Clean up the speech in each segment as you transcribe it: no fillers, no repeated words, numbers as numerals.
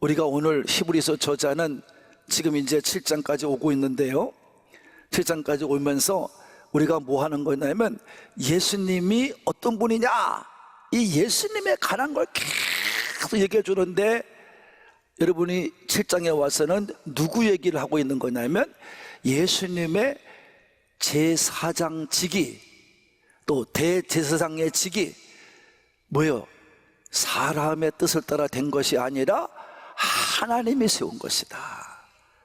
우리가 오늘 히브리서 저자는 지금 이제 7장까지 오고 있는데요, 7장까지 오면서 우리가 뭐 하는 거냐면 예수님이 어떤 분이냐, 이 예수님에 관한 걸 계속 얘기해 주는데, 여러분이 7장에 와서는 누구 얘기를 하고 있는 거냐면 예수님의 제4장 직위, 또 대제사장의 직위 뭐예요? 사람의 뜻을 따라 된 것이 아니라 하나님이 세운 것이다.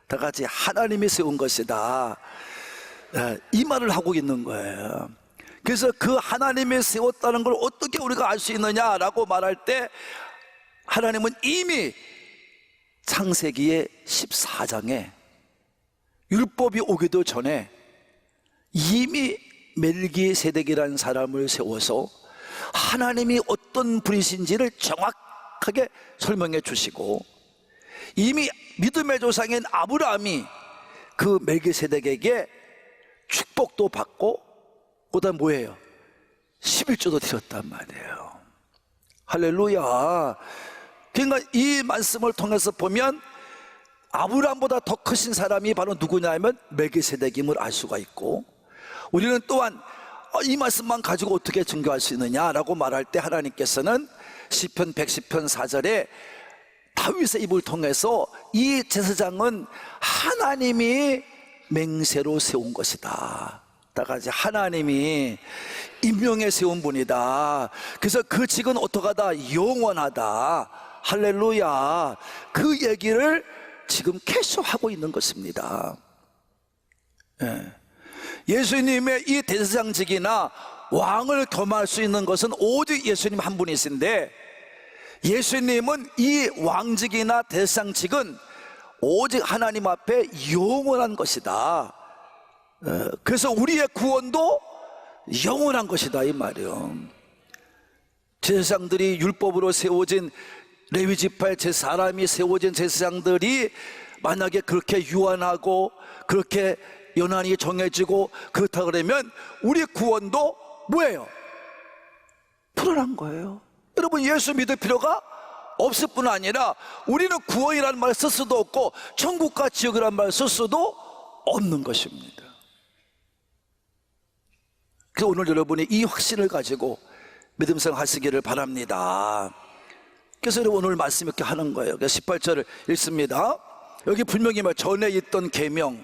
다 같이 하나님이 세운 것이다, 이 말을 하고 있는 거예요. 그래서 그 하나님이 세웠다는 걸 어떻게 우리가 알 수 있느냐라고 말할 때, 하나님은 이미 창세기의 14장에 율법이 오기도 전에 이미 멜기세덱이라는 사람을 세워서 하나님이 어떤 분이신지를 정확하게 설명해 주시고, 이미 믿음의 조상인 아브라함이 그 멜기세덱에게 축복도 받고 그다음 뭐예요? 11조도 드렸단 말이에요. 할렐루야. 그러니까 이 말씀을 통해서 보면 아브라함보다 더 크신 사람이 바로 누구냐면 멜기세덱임을 알 수가 있고, 우리는 또한 이 말씀만 가지고 어떻게 증거할 수 있느냐라고 말할 때, 하나님께서는 시편 110편 4절에 다윗의 입을 통해서 이 제사장은 하나님이 맹세로 세운 것이다, 다 같이 하나님이 임명해 세운 분이다, 그래서 그 직은 어떡하다? 영원하다. 할렐루야. 그 얘기를 지금 계속 하고 있는 것입니다. 예수님의 이 대제사장직이나 왕을 겸할 수 있는 것은 오직 예수님 한 분이신데, 예수님은 이 왕직이나 대제사장직은 오직 하나님 앞에 영원한 것이다. 그래서 우리의 구원도 영원한 것이다, 이 말이에요. 제사장들이 율법으로 세워진, 레위지파의 사람이 세워진 제사장들이 만약에 그렇게 유한하고 그렇게 연한이 정해지고 그렇다 그러면 우리 구원도 뭐예요? 불안한 거예요. 여러분, 예수 믿을 필요가 없을 뿐 아니라 우리는 구원이라는 말을 쓸 수도 없고 천국과 지옥이라는 말을 쓸 수도 없는 것입니다. 그래서 오늘 여러분이 이 확신을 가지고 믿음생 하시기를 바랍니다. 그래서 오늘 말씀 이렇게 하는 거예요. 18절을 읽습니다. 여기 분명히 전에 있던 계명,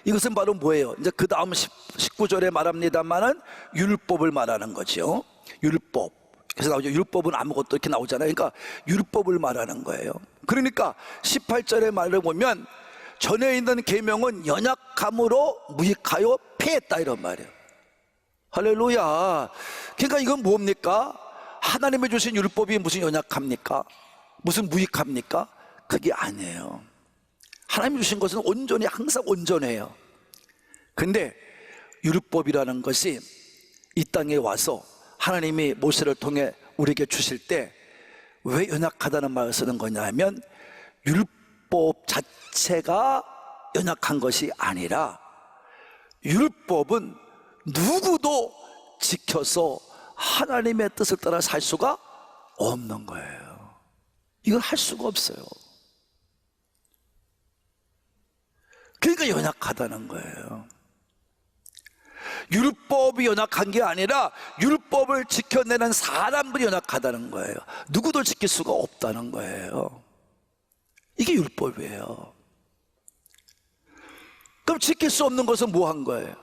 이것은 바로 뭐예요? 이제 그 다음 19절에 말합니다만은 율법을 말하는 거죠. 율법. 그래서 나오죠. 율법은 아무것도 이렇게 나오잖아요. 그러니까 율법을 말하는 거예요. 그러니까 18절의 말을 보면 전에 있는 계명은 연약함으로 무익하여 폐했다, 이런 말이에요. 할렐루야. 그러니까 이건 뭡니까? 하나님이 주신 율법이 무슨 연약합니까? 무슨 무익합니까? 그게 아니에요. 하나님이 주신 것은 온전히 항상 온전해요. 근데 율법이라는 것이 이 땅에 와서 하나님이 모세를 통해 우리에게 주실 때 왜 연약하다는 말을 쓰는 거냐 하면, 율법 자체가 연약한 것이 아니라 율법은 누구도 지켜서 하나님의 뜻을 따라 살 수가 없는 거예요. 이걸 할 수가 없어요. 그러니까 연약하다는 거예요. 율법이 연약한 게 아니라 율법을 지켜내는 사람들이 연약하다는 거예요. 누구도 지킬 수가 없다는 거예요. 이게 율법이에요. 그럼 지킬 수 없는 것은 뭐 한 거예요?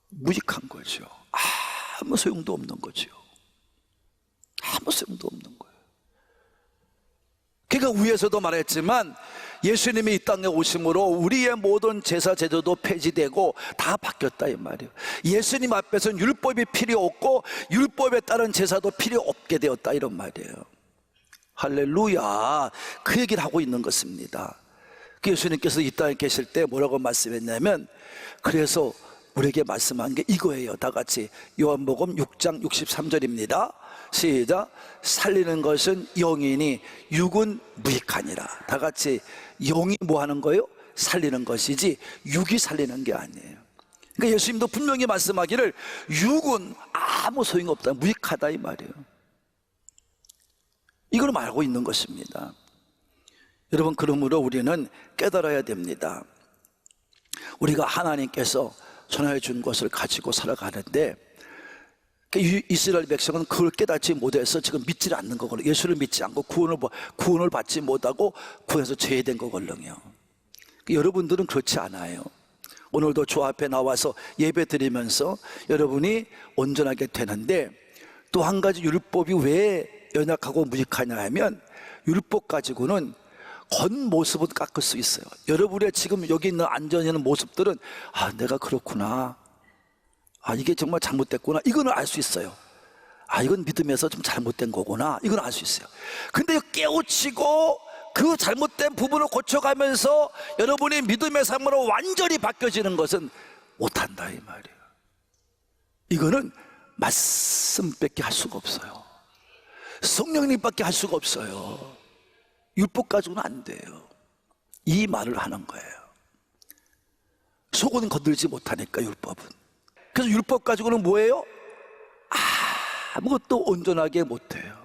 무익한 거죠. 아무 소용도 없는 거죠. 아무 소용도 없는 거예요. 그러니까 위에서도 말했지만 예수님이 이 땅에 오심으로 우리의 모든 제사 제도도 폐지되고 다 바뀌었다, 이 말이에요. 예수님 앞에서는 율법이 필요 없고 율법에 따른 제사도 필요 없게 되었다, 이런 말이에요. 할렐루야. 그 얘기를 하고 있는 것입니다. 예수님께서 이 땅에 계실 때 뭐라고 말씀했냐면, 그래서 우리에게 말씀한 게 이거예요. 다 같이 요한복음 6장 63절입니다 시작. 살리는 것은 영이니 육은 무익하니라. 다 같이 영이 뭐 하는 거예요? 살리는 것이지 육이 살리는 게 아니에요. 그러니까 예수님도 분명히 말씀하기를 육은 아무 소용이 없다, 무익하다, 이 말이에요. 이걸 알고 있는 것입니다. 여러분, 그러므로 우리는 깨달아야 됩니다. 우리가 하나님께서 전하여 준 것을 가지고 살아가는데, 이스라엘 백성은 그걸 깨닫지 못해서 지금 믿지 않는 거거든요. 예수를 믿지 않고 구원을 받지 못하고 구원에서 제외된 거거든요. 여러분들은 그렇지 않아요. 오늘도 주 앞에 나와서 예배 드리면서 여러분이 온전하게 되는데, 또 한 가지 율법이 왜 연약하고 무익하냐 하면, 율법 가지고는 겉모습은 깎을 수 있어요. 여러분의 지금 여기 있는 앉아 있는 모습들은 내가 그렇구나, 이게 정말 잘못됐구나, 이거는 알 수 있어요. 이건 믿음에서 좀 잘못된 거구나, 이건 알 수 있어요. 근데 깨우치고 그 잘못된 부분을 고쳐가면서 여러분이 믿음의 삶으로 완전히 바뀌어지는 것은 못한다, 이 말이에요. 이거는 말씀밖에 할 수가 없어요. 성령님밖에 할 수가 없어요. 율법 가지고는 안 돼요. 이 말을 하는 거예요. 속은 건들지 못하니까, 율법은. 그래서 율법 가지고는 뭐예요? 아무것도 온전하게 못해요.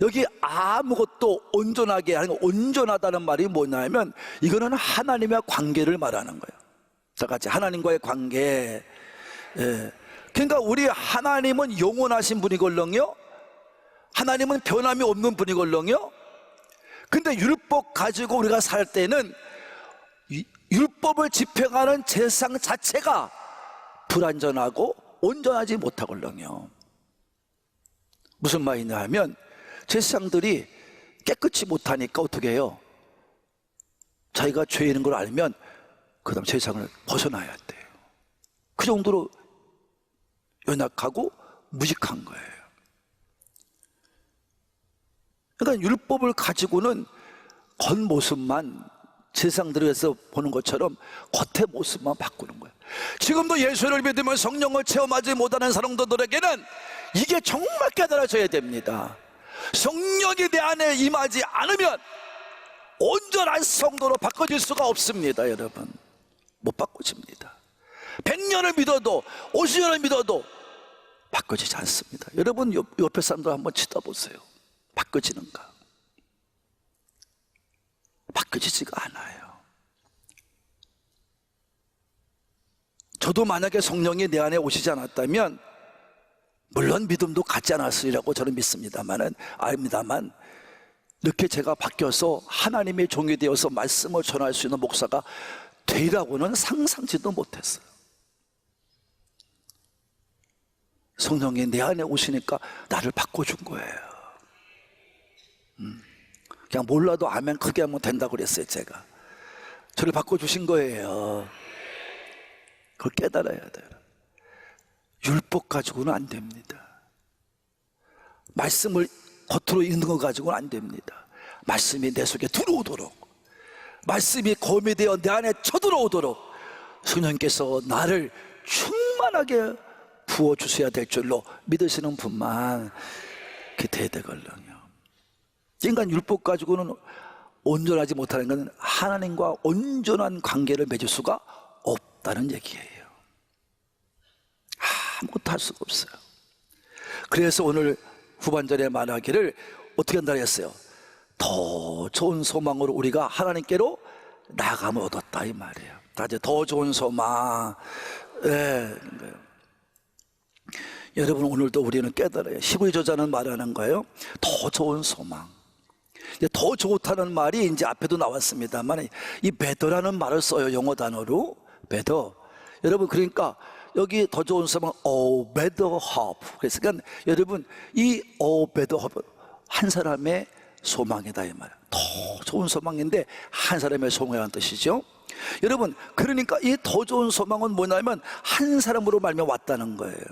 여기 아무것도 온전하게 하는 거, 온전하다는 말이 뭐냐면, 이거는 하나님과 관계를 말하는 거예요. 자, 같이 하나님과의 관계. 그러니까 우리 하나님은 영원하신 분이걸렁요, 하나님은 변함이 없는 분이걸렁요. 근데 율법 가지고 우리가 살 때는 율법을 집행하는 세상 자체가 불완전하고 온전하지 못하걸렁요. 무슨 말이냐 하면, 제사장들이 깨끗이 못하니까 어떻게 해요? 자기가 죄인인 걸 알면 그 다음 제사장을 벗어나야 돼요. 그 정도로 연약하고 무식한 거예요. 그러니까 율법을 가지고는 겉모습만, 제사장들에서 보는 것처럼 겉의 모습만 바꾸는 거예요. 지금도 예수를 믿으면 성령을 체험하지 못하는 사람들에게는 이게 정말 깨달아져야 됩니다. 성령이 내 안에 임하지 않으면 온전한 성도로 바꿔질 수가 없습니다. 여러분, 못 바꿔집니다. 100년을 믿어도 50년을 믿어도 바꿔지지 않습니다. 여러분, 옆에 사람들 한번 쳐다보세요. 바꿔지는가? 바꿔지지가 않아요. 저도 만약에 성령이 내 안에 오시지 않았다면 물론 믿음도 갖지 않았으리라고 저는 믿습니다만, 이렇게 제가 바뀌어서 하나님의 종이 되어서 말씀을 전할 수 있는 목사가 되리라고는 상상치도 못했어요. 성령이 내 안에 오시니까 나를 바꿔준 거예요. 그냥 몰라도 아멘 크게 하면 된다고 그랬어요. 제가 저를 바꿔주신 거예요. 그걸 깨달아야 돼요. 율법 가지고는 안 됩니다. 말씀을 겉으로 읽는 거 가지고는 안 됩니다. 말씀이 내 속에 들어오도록, 말씀이 검이 되어 내 안에 쳐들어오도록 성령께서 나를 충만하게 부어주셔야 될 줄로 믿으시는 분만 그렇게 돼야 되거든요. 인간 율법 가지고는 온전하지 못하는 것은 하나님과 온전한 관계를 맺을 수가 없다는 얘기예요. 아무것도 할 수가 없어요. 그래서 오늘 후반절에 말하기를 어떻게 한다 했어요? 더 좋은 소망으로 우리가 하나님께로 나아감을 얻었다, 이 말이에요. 이제 더 좋은 소망. 여러분, 오늘도 우리는 깨달아요. 히브리 저자는 말하는 거예요. 더 좋은 소망. 더 좋다는 말이 이제 앞에도 나왔습니다만, 이 bettera는 말을 써요. 영어 단어로 better. 여러분, 그러니까 여기 더 좋은 소망, better hope. 그래서 그러니까 여러분, 이 better hope, 한 사람의 소망이다, 이 말. 더 좋은 소망인데 한 사람의 소망이라는 뜻이죠. 여러분, 그러니까 이 더 좋은 소망은 뭐냐면 한 사람으로 말미암아 왔다는 거예요.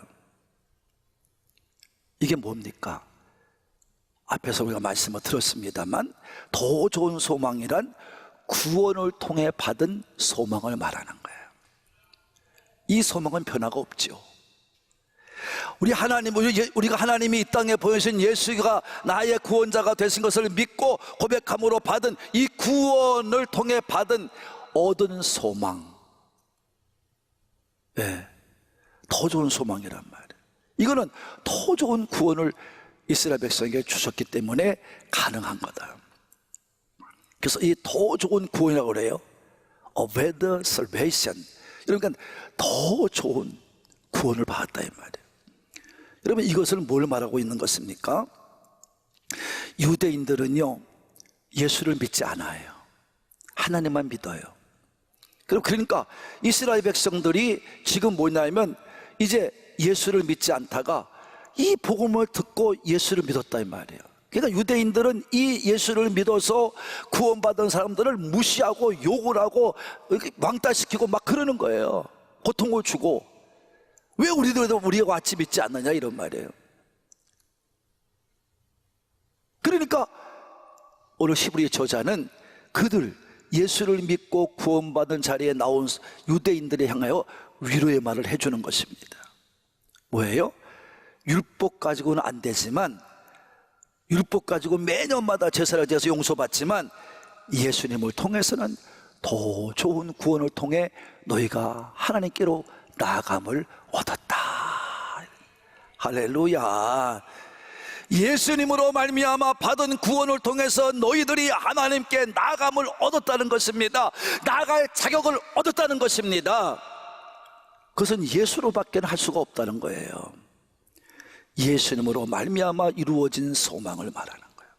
이게 뭡니까? 앞에서 우리가 말씀을 들었습니다만, 더 좋은 소망이란 구원을 통해 받은 소망을 말하는 거예요. 이 소망은 변화가 없죠. 우리가 하나님이 이 땅에 보여주신 예수가 나의 구원자가 되신 것을 믿고 고백함으로 받은 이 구원을 통해 받은 얻은 소망, 더 좋은 소망이란 말이에요. 이거는 더 좋은 구원을 이스라엘 백성에게 주셨기 때문에 가능한 거다. 그래서 이 더 좋은 구원이라고 그래요. A better salvation. 그러니까 더 좋은 구원을 받았다 이 말이에요. 여러분, 이것을 뭘 말하고 있는 것입니까? 유대인들은요, 예수를 믿지 않아요. 하나님만 믿어요. 그러니까 이스라엘 백성들이 지금 뭐냐면 이제 예수를 믿지 않다가 이 복음을 듣고 예수를 믿었다 이 말이에요. 그러니까 유대인들은 이 예수를 믿어서 구원받은 사람들을 무시하고 욕을 하고 왕따시키고 막 그러는 거예요. 고통을 주고. 왜 우리들도 우리가 같이 믿지 않느냐 이런 말이에요. 그러니까 오늘 히브리 저자는 그들 예수를 믿고 구원받은 자리에 나온 유대인들에 향하여 위로의 말을 해주는 것입니다. 뭐예요? 율법 가지고는 안 되지만, 율법 가지고 매년마다 제사를 지어서 용서받지만 예수님을 통해서는 더 좋은 구원을 통해 너희가 하나님께로 나아감을 얻었다. 할렐루야. 예수님으로 말미암아 받은 구원을 통해서 너희들이 하나님께 나아감을 얻었다는 것입니다. 나아갈 자격을 얻었다는 것입니다. 그것은 예수로밖에 할 수가 없다는 거예요. 예수님으로 말미암아 이루어진 소망을 말하는 거예요.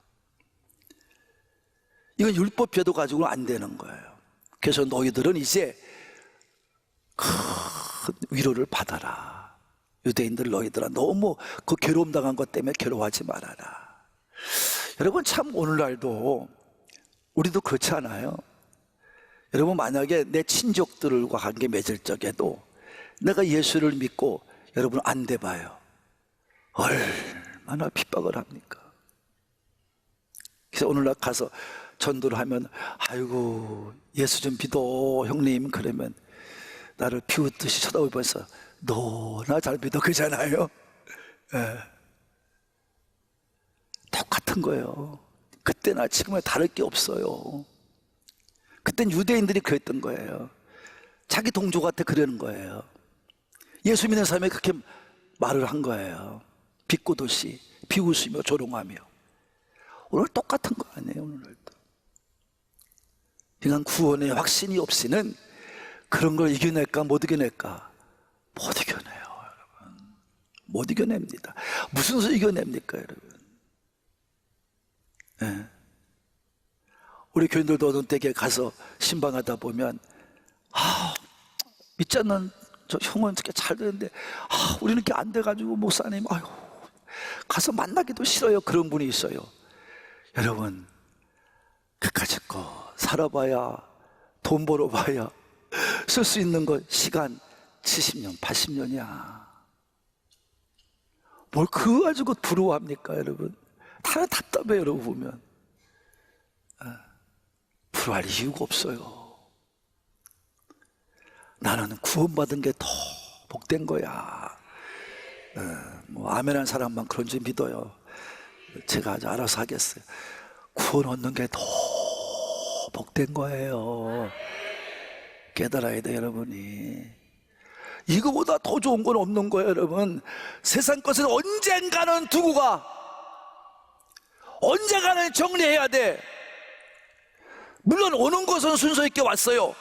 이건 율법 제도 가지고는 안 되는 거예요. 그래서 너희들은 이제 큰 위로를 받아라. 유대인들 너희들아, 너무 그 괴로움 당한 것 때문에 괴로워하지 말아라. 여러분, 참 오늘날도 우리도 그렇지 않아요? 여러분, 만약에 내 친족들과 관계 맺을 적에도 내가 예수를 믿고 여러분 안 돼봐요. 얼마나 핍박을 합니까? 그래서 오늘날 가서 전도를 하면 아이고 예수 좀 믿어 형님 그러면 나를 비웃듯이 쳐다보면서 너나 잘 믿어 그잖아요. 예. 똑같은 거예요. 그때나 지금은 다를 게 없어요. 그땐 유대인들이 그랬던 거예요. 자기 동족한테 그러는 거예요. 예수 믿는 사람이 그렇게 말을 한 거예요. 비꼬듯이 비웃으며 조롱하며. 오늘 똑같은 거 아니에요. 오늘도 그냥 구원의 확신이 없이는 그런 걸 이겨낼까 못 이겨낼까? 못 이겨내요 여러분. 못 이겨냅니다. 무슨 수로 이겨냅니까 여러분? 네. 우리 교인들도 어느 때에 가서 신방하다 보면 믿지 않는 저 형은 되게 잘 되는데 우리는 이렇게 안 돼가지고 목사님 아유 가서 만나기도 싫어요. 그런 분이 있어요. 여러분, 그까짓 거 살아봐야 돈 벌어봐야 쓸 수 있는 거 시간 70년 80년이야 뭘 그거 가지고 부러워합니까 여러분? 다 답답해요 여러분 보면. 부러워할 이유가 없어요. 나는 구원받은 게 더 복된 거야. 뭐 아멘한 사람만 그런 줄 믿어요. 제가 아주 알아서 하겠어요. 구원 얻는 게 더 복된 거예요. 깨달아야 돼 여러분이. 이거보다 더 좋은 건 없는 거예요 여러분. 세상 것은 언젠가는 두고 가. 언젠가는 정리해야 돼. 물론 오는 것은 순서 있게 왔어요.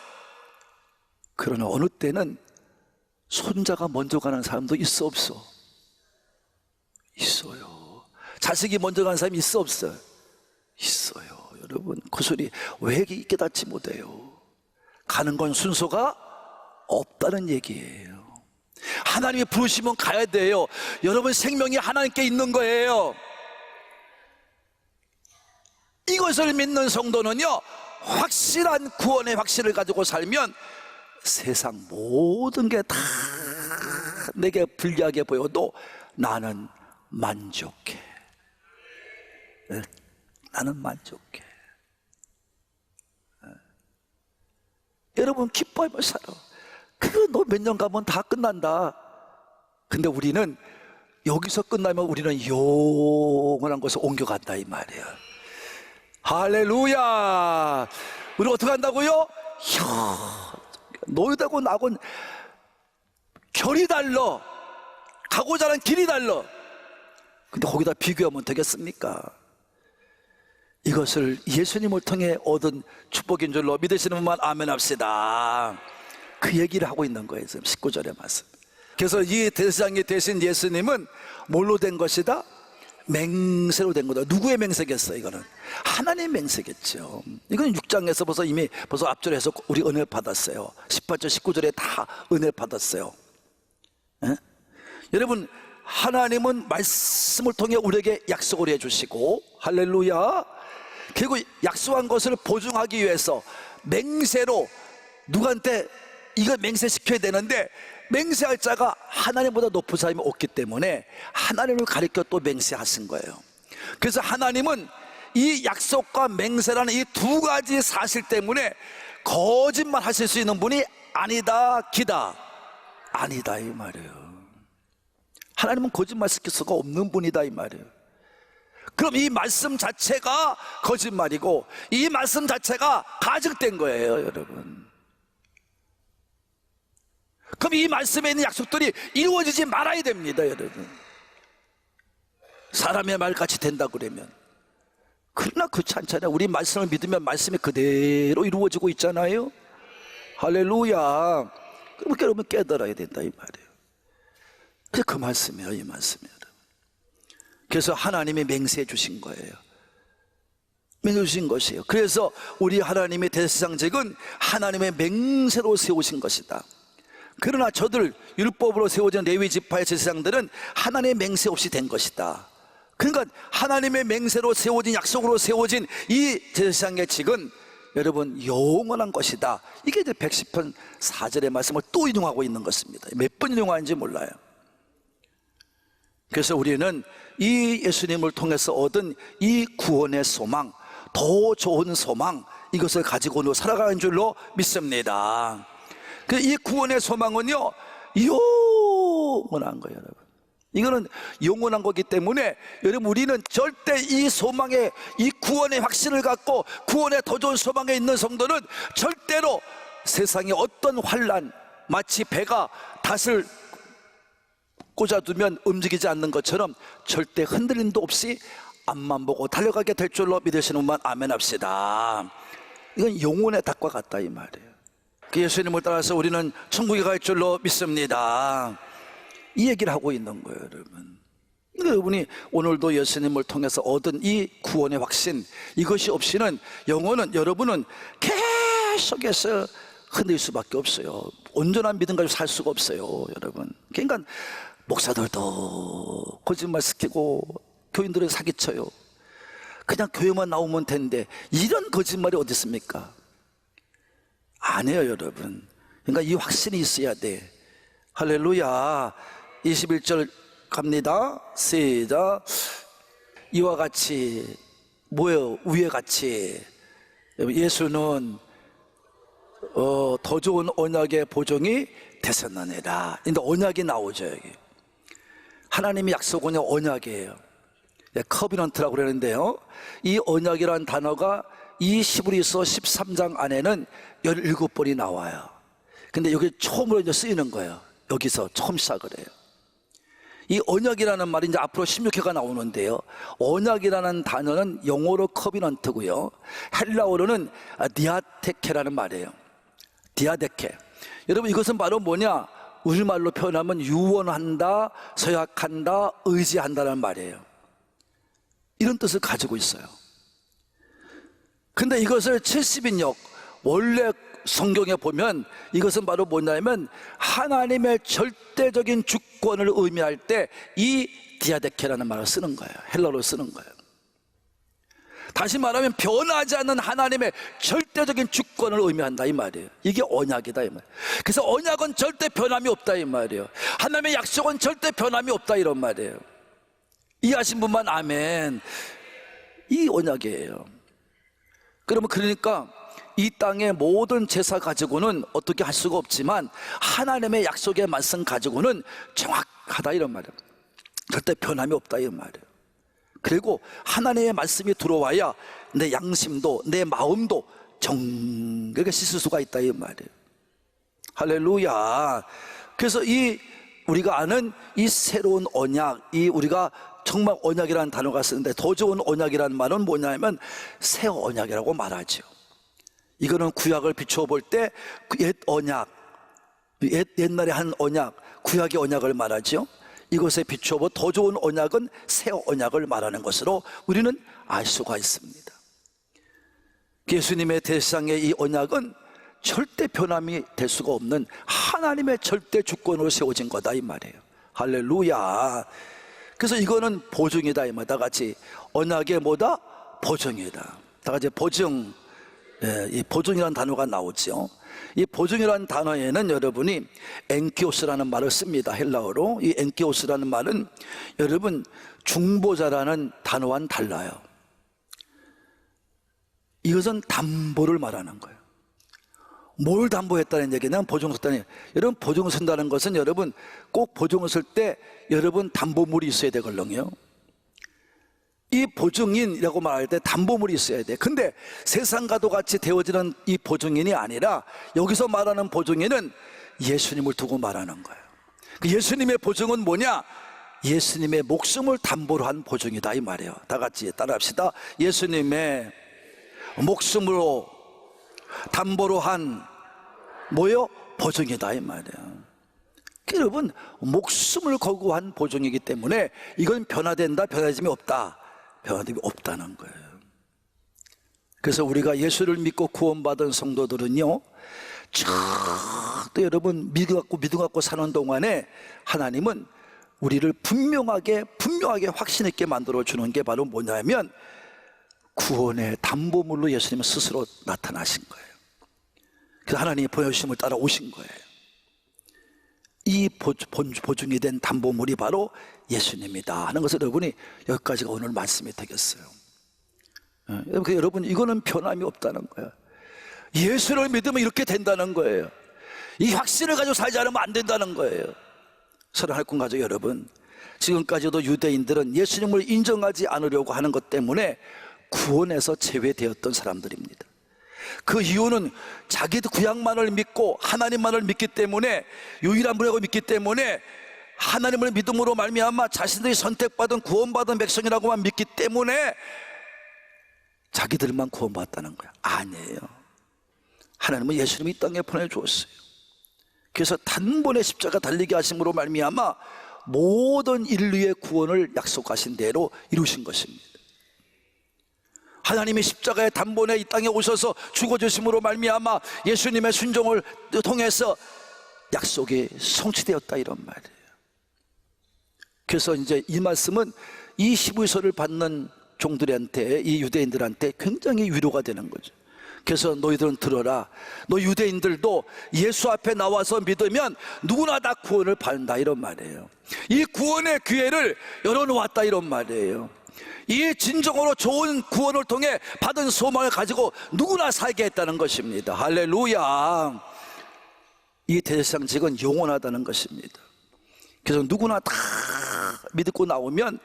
그러나 어느 때는 손자가 먼저 가는 사람도 있어 없어? 있어요. 자식이 먼저 가는 사람이 있어 없어요? 있어요. 여러분 그 소리 왜 깨닫지 못해요? 가는 건 순서가 없다는 얘기예요. 하나님이 부르시면 가야 돼요. 여러분 생명이 하나님께 있는 거예요. 이것을 믿는 성도는요 확실한 구원의 확신을 가지고 살면 세상 모든 게 다 내게 불리하게 보여도 나는 만족해. 나는 만족해. 여러분 기뻐하며 살아. 그거 너 몇 년 가면 다 끝난다. 근데 우리는 여기서 끝나면 우리는 영원한 곳에 옮겨간다 이 말이에요. 할렐루야. 우리 어떻게 한다고요? 너희하고 나하고는 결이 달라. 가고자 하는 길이 달라. 근데 거기다 비교하면 되겠습니까? 이것을 예수님을 통해 얻은 축복인 줄로 믿으시는 분만 아멘 합시다. 그 얘기를 하고 있는 거예요. 지금 19절의 말씀. 그래서 이 대세상이 되신 예수님은 뭘로 된 것이다? 맹세로 된 거다. 누구의 맹세겠어요? 이거는 하나님의 맹세겠죠. 이건 6장에서 벌써 앞절에서 우리 은혜 받았어요. 18절 19절에 다 은혜 받았어요. 에? 여러분, 하나님은 말씀을 통해 우리에게 약속을 해주시고, 할렐루야, 그리고 약속한 것을 보증하기 위해서 맹세로 누구한테 이걸 맹세시켜야 되는데, 맹세할 자가 하나님보다 높은 사람이 없기 때문에 하나님을 가리켜 또 맹세하신 거예요. 그래서 하나님은 이 약속과 맹세라는 이 두 가지 사실 때문에 거짓말 하실 수 있는 분이 아니다, 기다, 아니다 이 말이에요. 하나님은 거짓말 시킬 수가 없는 분이다 이 말이에요. 그럼 이 말씀 자체가 거짓말이고 이 말씀 자체가 가증된 거예요, 여러분. 그럼 이 말씀에 있는 약속들이 이루어지지 말아야 됩니다, 여러분. 사람의 말같이 된다 그러면. 그러나 그렇지 않잖아요. 우리 말씀을 믿으면 말씀이 그대로 이루어지고 있잖아요. 할렐루야. 그러니까 여러분 깨달아야 된다 이 말이에요. 그게 그 말씀이에요, 이 말씀이에요. 그래서 하나님이 맹세해 주신 거예요. 맹세해 주신 것이에요. 그래서 우리 하나님의 대제사장직은 하나님의 맹세로 세우신 것이다. 그러나 저들 율법으로 세워진 레위 지파의 제사장들은 하나님의 맹세 없이 된 것이다. 그러니까 하나님의 맹세로 세워진, 약속으로 세워진 이 제사장의 직은 여러분 영원한 것이다. 이게 이제 110편 4절의 말씀을 또 인용하고 있는 것입니다. 몇 번 인용하는지 몰라요. 그래서 우리는 이 예수님을 통해서 얻은 이 구원의 소망, 더 좋은 소망, 이것을 가지고 살아가는 줄로 믿습니다. 이 구원의 소망은요 영원한 거예요, 여러분. 이거는 영원한 거기 때문에 여러분 우리는 절대 이 소망에, 이 구원의 확신을 갖고 구원의 더 좋은 소망에 있는 성도는 절대로 세상의 어떤 환난, 마치 배가 닷을 꽂아두면 움직이지 않는 것처럼 절대 흔들림도 없이 앞만 보고 달려가게 될 줄로 믿으시는 분만 아멘 합시다. 이건 영혼의 닭과 같다 이 말이에요. 그 예수님을 따라서 우리는 천국에 갈 줄로 믿습니다. 이 얘기를 하고 있는 거예요, 여러분. 여러분이 오늘도 예수님을 통해서 얻은 이 구원의 확신, 이것이 없이는 영혼은, 여러분은 계속해서 흔들 수밖에 없어요. 온전한 믿음 가지고 살 수가 없어요, 여러분. 그러니까 목사들도 거짓말 시키고 교인들을 사기쳐요. 그냥 교회만 나오면 되는데 이런 거짓말이 어디 있습니까? 안 해요, 여러분. 그러니까 이 확신이 있어야 돼. 할렐루야. 21절 갑니다. 시작. 이와 같이 뭐예요? 위에 같이 예수는 더 좋은 언약의 보증이 되셨느니라. 근데 언약이 나오죠, 여기. 하나님의 약속은 언약이에요. 커비넌트라고 그러는데요, 이 언약이라는 단어가 이 히브리서 13장 안에는 17번이 나와요. 근데 여기 처음으로 이제 쓰이는 거예요. 여기서 처음 시작을 해요. 이 언약이라는 말이 이제 앞으로 16회가 나오는데요, 언약이라는 단어는 영어로 커비넌트고요, 헬라어로는 디아테케라는 말이에요. 디아데케. 여러분 이것은 바로 뭐냐? 우리말로 표현하면 유언한다, 서약한다, 의지한다는 말이에요. 이런 뜻을 가지고 있어요. 근데 이것을 70인역 원래 성경에 보면 이것은 바로 뭐냐면 하나님의 절대적인 주권을 의미할 때 이 디아데케라는 말을 쓰는 거예요. 헬라어로 쓰는 거예요. 다시 말하면 변하지 않는 하나님의 절대적인 주권을 의미한다 이 말이에요. 이게 언약이다 이 말이에요. 그래서 언약은 절대 변함이 없다 이 말이에요. 하나님의 약속은 절대 변함이 없다 이런 말이에요. 이해하신 분만 아멘. 이 언약이에요. 그러니까 이 땅의 모든 제사 가지고는 어떻게 할 수가 없지만 하나님의 약속의 말씀 가지고는 정확하다 이런 말이에요. 절대 변함이 없다 이런 말이에요. 그리고 하나님의 말씀이 들어와야 내 양심도 내 마음도 정결하게 씻을 수가 있다 이 말이에요. 할렐루야. 그래서 이 우리가 아는 이 새로운 언약, 이 우리가 정말 언약이라는 단어가 쓰는데 더 좋은 언약이라는 말은 뭐냐면 새 언약이라고 말하죠. 이거는 구약을 비추어 볼 때 옛 언약, 옛날에 한 언약, 구약의 언약을 말하죠. 이것에 비추어 보 더 좋은 언약은 새 언약을 말하는 것으로 우리는 알 수가 있습니다. 예수님의 대상의 이 언약은 절대 변함이 될 수가 없는 하나님의 절대 주권으로 세워진 거다 이 말이에요. 할렐루야. 그래서 이거는 보증이다 이 말. 다 같이 언약의 뭐다? 보증이다. 다 같이 보증. 이 보증이라는 단어가 나오죠. 이 보증이라는 단어에는 여러분이 엔키오스라는 말을 씁니다. 헬라어로. 이 엔키오스라는 말은 여러분 중보자라는 단어와는 달라요. 이것은 담보를 말하는 거예요. 뭘 담보했다는 얘기냐면 보증을 썼다는 얘기예요. 여러분 보증을 쓴다는 것은 여러분 꼭 보증을 쓸 때 여러분 담보물이 있어야 되거든요. 이 보증인이라고 말할 때 담보물이 있어야 돼. 근데 세상과도 같이 되어지는 이 보증인이 아니라 여기서 말하는 보증인은 예수님을 두고 말하는 거예요. 예수님의 보증은 뭐냐? 예수님의 목숨을 담보로 한 보증이다 이 말이에요. 다 같이 따라합시다. 예수님의 목숨으로 담보로 한 뭐요? 보증이다 이 말이에요. 여러분 목숨을 걸고 한 보증이기 때문에 이건 변화된다 변화됨이 없다 변화됨이 없다는 거예요. 그래서 우리가 예수를 믿고 구원받은 성도들은요 또 여러분 믿음 갖고 사는 동안에 하나님은 우리를 분명하게 확신 있게 만들어 주는 게 바로 뭐냐면 구원의 담보물로 예수님은 스스로 나타나신 거예요. 그래서 하나님이 보여주심을 따라 오신 거예요. 이 보증이 된 담보물이 바로 예수님이다 하는 것을 여러분이 여기까지가 오늘 말씀이 되겠어요. 여러분 이거는 변함이 없다는 거예요. 예수를 믿으면 이렇게 된다는 거예요. 이 확신을 가지고 살지 않으면 안 된다는 거예요. 사랑할 군 가족 여러분, 지금까지도 유대인들은 예수님을 인정하지 않으려고 하는 것 때문에 구원에서 제외되었던 사람들입니다. 그 이유는 자기도 구약만을 믿고 하나님만을 믿기 때문에 유일한 분이라고 믿기 때문에 하나님을 믿음으로 말미암아 자신들이 선택받은 구원받은 백성이라고만 믿기 때문에 자기들만 구원받았다는 거야. 아니에요. 하나님은 예수님이 이 땅에 보내주었어요. 그래서 단번에 십자가 달리게 하심으로 말미암아 모든 인류의 구원을 약속하신 대로 이루신 것입니다. 하나님이 십자가의 단번에 이 땅에 오셔서 죽어주심으로 말미암아 예수님의 순종을 통해서 약속이 성취되었다 이런 말이에요. 그래서 이제 이 말씀은 이 히브리서를 받는 종들한테 이 유대인들한테 굉장히 위로가 되는 거죠. 그래서 너희들은 들어라. 너 유대인들도 예수 앞에 나와서 믿으면 누구나 다 구원을 받는다 이런 말이에요. 이 구원의 기회를 열어놓았다 이런 말이에요. 이 진정으로 좋은 구원을 통해 받은 소망을 가지고 누구나 살게 했다는 것입니다. 할렐루야. 이 대상직은 영원하다는 것입니다. 그래서 누구나 다 믿고 나오면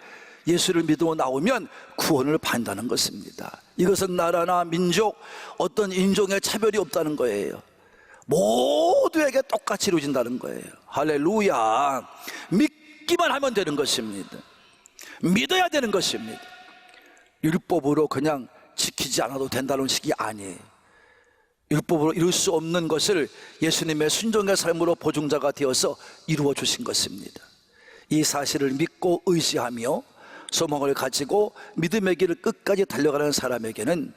예수를 믿고 나오면 구원을 받는다는 것입니다. 이것은 나라나 민족 어떤 인종의 차별이 없다는 거예요. 모두에게 똑같이 이루어진다는 거예요. 할렐루야. 믿기만 하면 되는 것입니다. 믿어야 되는 것입니다. 율법으로 그냥 지키지 않아도 된다는 식이 아니에요. 율법으로 이룰 수 없는 것을 예수님의 순종의 삶으로 보증자가 되어서 이루어 주신 것입니다. 이 사실을 믿고 의지하며 소망을 가지고 믿음의 길을 끝까지 달려가는 사람에게는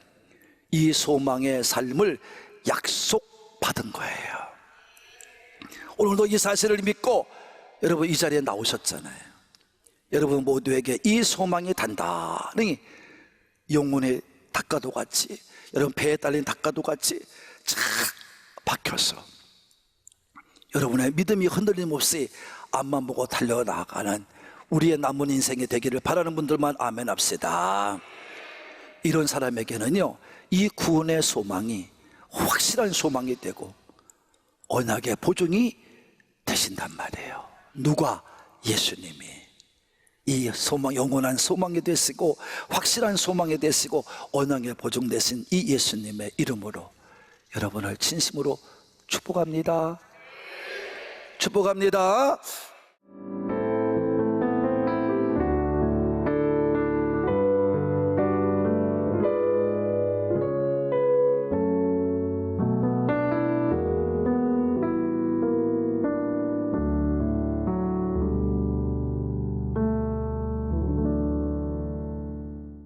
이 소망의 삶을 약속받은 거예요. 오늘도 이 사실을 믿고 여러분 이 자리에 나오셨잖아요. 여러분 모두에게 이 소망이 단단히 영혼의 닭가도 같이 여러분 배에 딸린 닭가도 같이 착 박혀서 여러분의 믿음이 흔들림 없이 앞만 보고 달려나가는 우리의 남은 인생이 되기를 바라는 분들만 아멘 합시다. 이런 사람에게는요 이 구원의 소망이 확실한 소망이 되고 언약의 보증이 되신단 말이에요. 누가? 예수님이 이 소망, 영원한 소망이 되시고 확실한 소망이 되시고 언약의 보증 되신 이 예수님의 이름으로 여러분을 진심으로 축복합니다. 축복합니다.